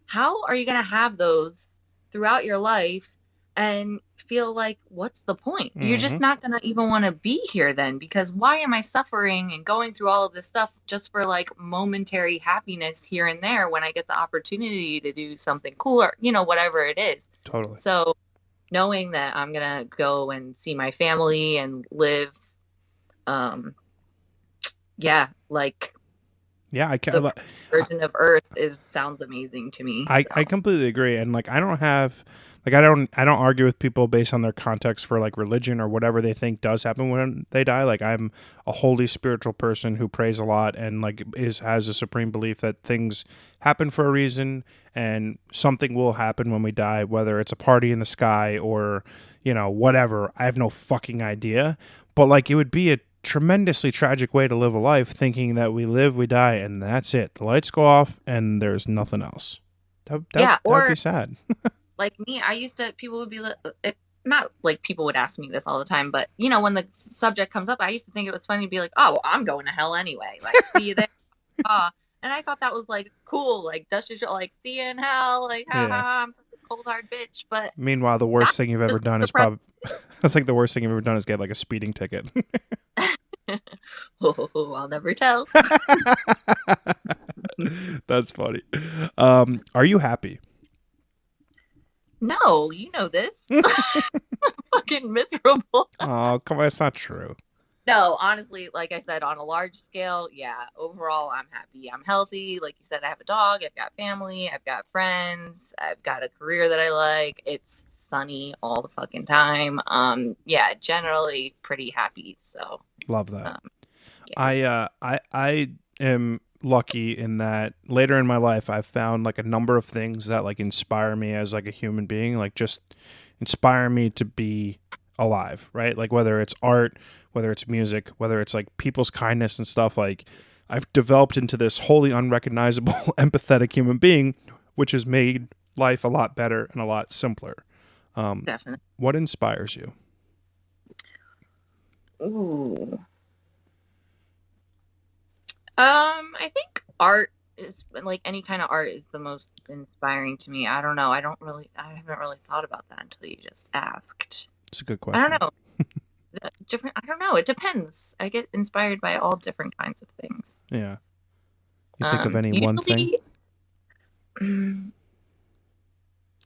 How are you going to have those throughout your life and feel like, what's the point? You're hmm just not going to even want to be here then, because why am I suffering and going through all of this stuff just for like momentary happiness here and there when I get the opportunity to do something cooler, whatever it is. totally. So knowing that I'm going to go and see my family and live, yeah, like Yeah, I the can. virgin of earth sounds amazing to me. I So completely agree, and like I don't argue with people based on their context for like religion or whatever they think does happen when they die. Like, I'm a holy spiritual person who prays a lot and like has a supreme belief that things happen for a reason and something will happen when we die, whether it's a party in the sky or whatever. I have no fucking idea, but like it would be a tremendously tragic way to live a life thinking that we live, we die, and that's it. The lights go off and there's nothing else. yeah, That'd be or sad. like me, people would be like, not like people would ask me this all the time, but when the subject comes up, I used to think it was funny to be like, oh, well, I'm going to hell anyway. Like, see you there. And I thought that was like cool. Like, Dust your like, see you in hell. Like, Yeah. haha, I'm such a cold hard bitch. But Meanwhile, the worst that's thing you've ever just done is depressing. probably that's like the worst thing you've ever done is get like a speeding ticket. Oh, I'll never tell. That's funny. Are you happy? No, you know this. Fucking miserable. Oh, come on, it's not true. No, honestly, like I said, on a large scale, yeah, overall, I'm happy. I'm healthy. Like you said, I have a dog, I've got family, I've got friends, I've got a career that I like. It's sunny all the fucking time. Yeah, generally pretty happy. So, Love that. yeah. I am lucky in that later in my life I've found like a number of things that like inspire me as like a human being, like just inspire me to be alive, right? Like whether it's art, whether it's music, whether it's like people's kindness and stuff, like I've developed into this wholly unrecognizable empathetic human being, which has made life a lot better and a lot simpler. Definitely. What inspires you? Ooh. I think art is like any kind of art is the most inspiring to me. I don't know. I haven't really thought about that until you just asked. It's a good I don't question. know. Different, I don't know. It depends. I get inspired by all different kinds of things. Yeah. You think of any one thing?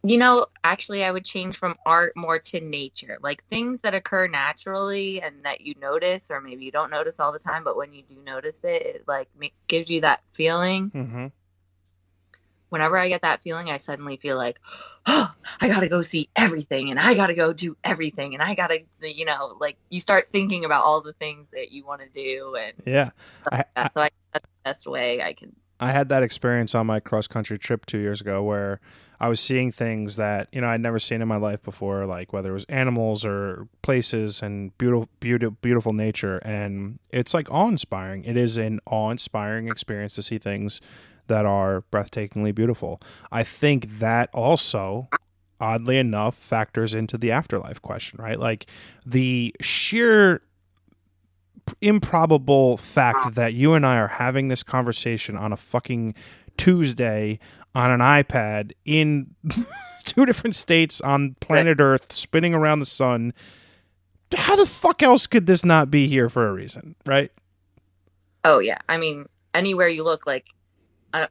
Usually, actually, I would change from art more to nature, like things that occur naturally and that you notice, or maybe you don't notice all the time, but when you do notice it, it like gives you that feeling. Mm-hmm. Whenever I get that feeling, I suddenly feel like, oh, I gotta go see everything, and I gotta go do everything, and I gotta, like you start thinking about all the things that you want to do, and Yeah. stuff I, like I that. So that's the best way I can. I had that experience on my cross country trip 2 years ago where I was seeing things that, I'd never seen in my life before, like whether it was animals or places and beautiful nature. And it's like awe-inspiring. It is an awe-inspiring experience to see things that are breathtakingly beautiful. I think that also, oddly enough, factors into the afterlife question, right? Like the sheer improbable fact that you and I are having this conversation on a fucking Tuesday on an iPad in two different states on planet Earth spinning around the sun. How the fuck else could this not be here for a reason, right? Oh yeah, I mean, anywhere you look, like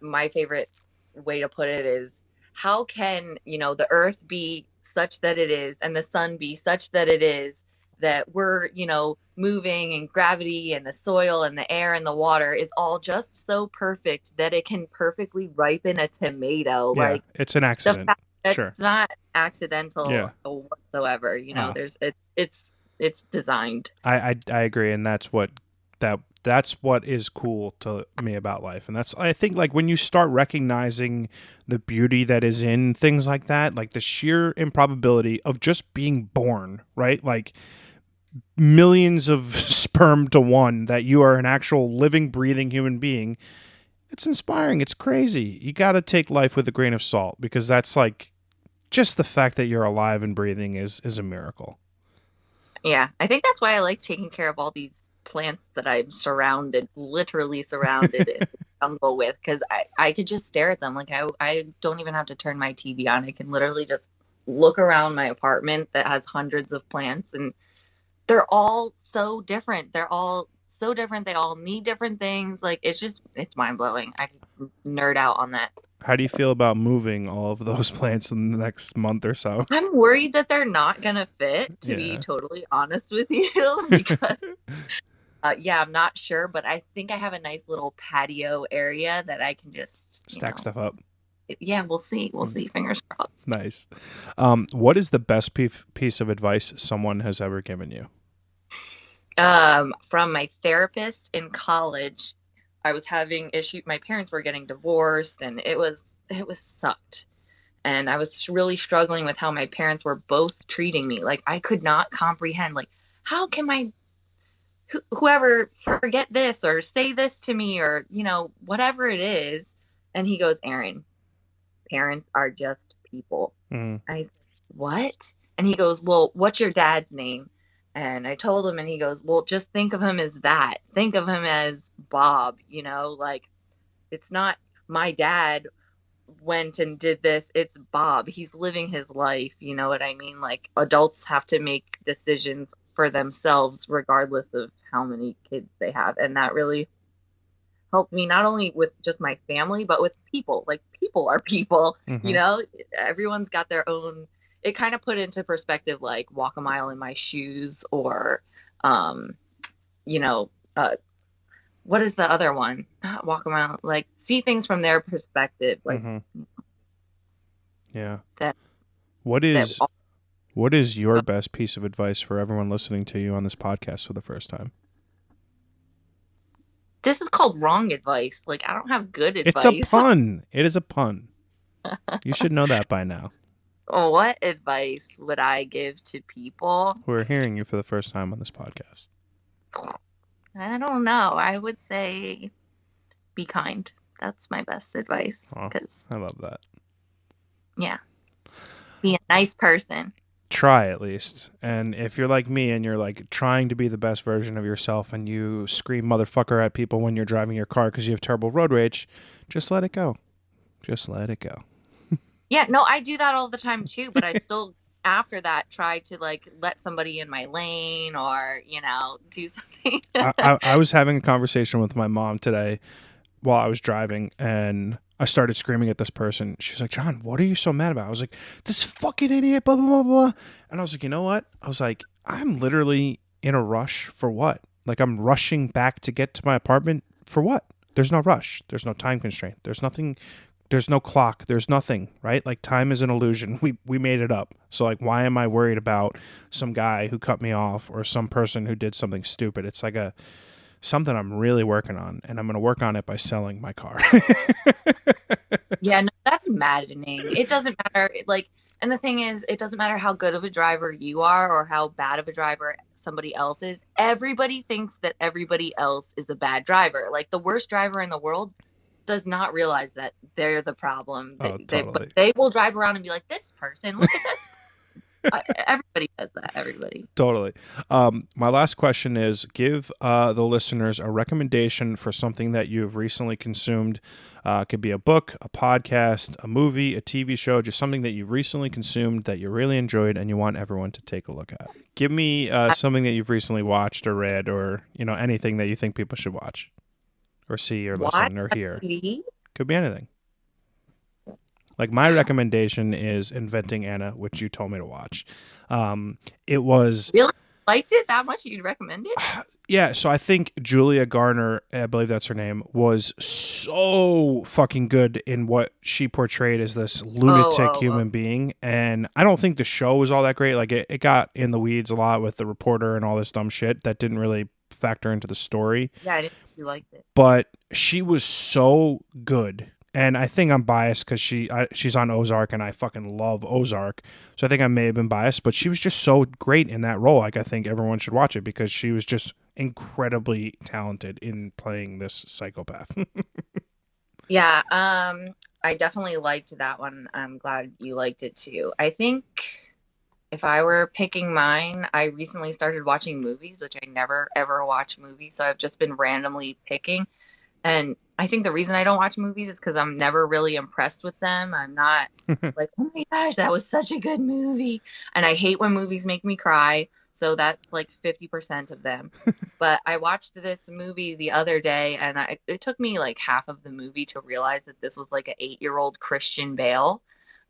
my favorite way to put it is, how can the Earth be such that it is, and the sun be such that it is, that we're moving, and gravity and the soil and the air and the water is all just so perfect that it can perfectly ripen a tomato. Yeah, Like it's an the accident. fact that Sure. it's not accidental Yeah. whatsoever. It's designed. I agree, and that's what is cool to me about life. And that's, I think, like when you start recognizing the beauty that is in things like that, like the sheer improbability of just being born, right? Like millions of sperm to one, that you are an actual living, breathing human being. It's inspiring. It's crazy. You got to take life with a grain of salt, because that's like, just the fact that you're alive and breathing is a miracle. Yeah, I think that's why I like taking care of all these plants that I'm literally surrounded in the jungle with, because I could just stare at them. Like I don't even have to turn my TV on. I can literally just look around my apartment that has hundreds of plants, and they're all so different. They're all so different. They all need different things. Like it's mind blowing. I can nerd out on that. How do you feel about moving all of those plants in the next month or so? I'm worried that they're not gonna fit, to be Yeah. totally honest with you, because yeah, I'm not sure, but I think I have a nice little patio area that I can just, Stack stuff up. yeah, we'll see. We'll see. Fingers crossed. Nice. What is the best piece of advice someone has ever given you? From my therapist in college, I was having issues. My parents were getting divorced, and it was sucked. And I was really struggling with how my parents were both treating me. Like I could not comprehend, like, how can my whoever forget this or say this to me, or whatever it is. And he goes, Erin, parents are just people. Mm. I said, what? And he goes, well, what's your dad's name? And I told him, and he goes, well, just think of him as that. Think of him as Bob, like it's not my dad went and did this. It's Bob. He's living his life. You know what I mean? Like adults have to make decisions for themselves regardless of how many kids they have. And that really helped me, not only with just my family, but with people. Like people are people, Mm-hmm. Everyone's got their own. It kind of put into perspective, like walk a mile in my shoes, or you know, what is the other one? Not walk a mile, like see things from their perspective, like Mm-hmm. Yeah. that What that is what is your best piece of advice for everyone listening to you on this podcast for the first time? This is called wrong advice. Like I don't have good It's a advice. pun. It is a pun. You should know that by now. What advice would I give to people? We're hearing you for the first time on this podcast. I don't know. I would say be kind. That's my best advice. Oh, Because, I love that. yeah, be a nice person. Try at least. And if you're like me and you're like trying to be the best version of yourself and you scream motherfucker at people when you're driving your car because you have terrible road rage, just let it go. Just let it go. Yeah, no, I do that all the time too, but I still after that try to like let somebody in my lane or, do something. I was having a conversation with my mom today while I was driving, and I started screaming at this person. She's like, John, what are you so mad about? I was like, this fucking idiot, blah, blah, blah, blah. And I was like, you know what? I was like, I'm literally in a rush for what? Like, I'm rushing back to get to my apartment for what? There's no rush. There's no time constraint. There's nothing. There's no clock. There's nothing, right? Like, time is an illusion. We made it up. So, like, why am I worried about some guy who cut me off or some person who did something stupid? It's like something I'm really working on, and I'm going to work on it by selling my car. Yeah, no, that's maddening. It doesn't matter. Like, and the thing is, it doesn't matter how good of a driver you are or how bad of a driver somebody else is. Everybody thinks that everybody else is a bad driver. Like, the worst driver in the world does not realize that they're the problem. Oh, totally. But they will drive around and be like, this person, look at this. Everybody does that. Everybody. Totally. My last question is, give the listeners a recommendation for something that you've recently consumed. It could be a book, a podcast, a movie, a TV show, just something that you've recently consumed that you really enjoyed and you want everyone to take a look at. Give me something that you've recently watched or read, or anything that you think people should watch or see or listen or hear. Could be anything. Like, my recommendation is Inventing Anna, which you told me to watch. It was... Really? Liked it that much? You'd recommend it? Yeah, so I think Julia Garner, I believe that's her name, was so fucking good in what she portrayed as this lunatic human being. And I don't think the show was all that great. Like, it got in the weeds a lot with the reporter and all this dumb shit that didn't really factor into the story. Yeah, I didn't think you liked it. But she was so good. And I think I'm biased because she's on Ozark, and I fucking love Ozark. So I think I may have been biased, but she was just so great in that role. Like, I think everyone should watch it because she was just incredibly talented in playing this psychopath. Yeah, I definitely liked that one. I'm glad you liked it too. I think if I were picking mine, I recently started watching movies, which I never ever watch movies. So I've just been randomly picking. And I think the reason I don't watch movies is because I'm never really impressed with them. I'm not like, oh my gosh, that was such a good movie. And I hate when movies make me cry. So that's like 50% of them. But I watched this movie the other day, and it took me like half of the movie to realize that this was like an 8-year-old Christian Bale.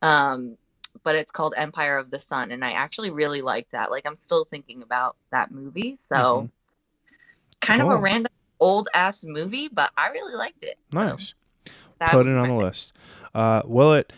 But it's called Empire of the Sun. And I actually really liked that. Like, I'm still thinking about that movie. So kind of a random old ass movie, but I really liked it. Nice. So put it on the list. Willet,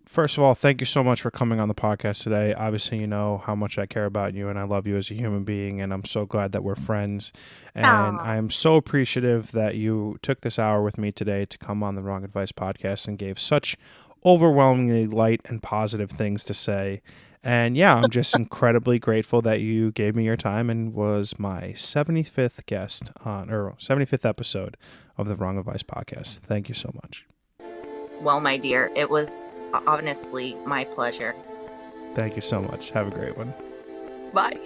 first of all, thank you so much for coming on the podcast today. Obviously, you know how much I care about you and I love you as a human being, and I'm so glad that we're friends. And I'm so appreciative that you took this hour with me today to come on the Wrong Advice podcast and gave such overwhelmingly light and positive things to say. And yeah, I'm just incredibly grateful that you gave me your time and was my 75th guest or 75th episode of the Wrong Advice podcast. Thank you so much. Well, my dear, it was honestly my pleasure. Thank you so much. Have a great one. Bye.